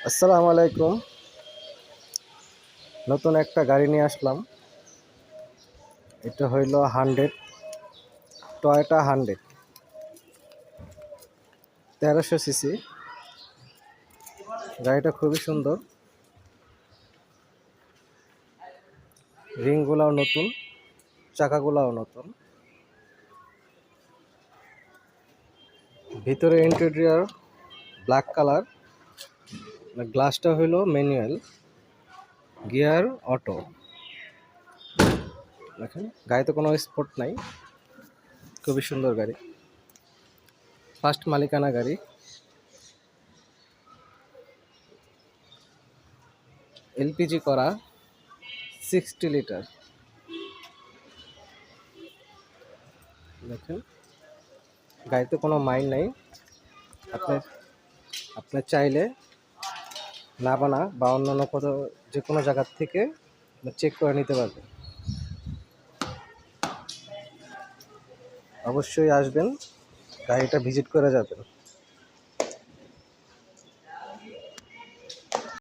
আসসালামু আলাইকুম। নতুন একটা গাড়ি নিয়ে আসলাম। এটা হইল 100, টয়োটা 100, 1300 সিসি। গাড়িটা খুবই সুন্দর, রিংগুলাও নতুন, চাকাগুলাও নতুন। ভিতরে ইন্টেরিয়র ব্ল্যাক কালার, গ্লাসটা হইল ম্যানুয়াল, গিয়ার অটো। দেখেন গাড়িতে কোনো স্পট নাই, খুবই সুন্দর গাড়ি, ফার্স্ট মালিকানা গাড়ি। এলপিজি করা, 60 লিটার। দেখেন গাড়িতে কোনো মাইন নাই। আপনি আপনি চাইলে নাবানা বা অন্যান্য কোথাও যে কোনো জায়গার থেকে চেক করে নিতে পারবেন। অবশ্যই আসবেন, গাড়িটা ভিজিট করে যাবেন।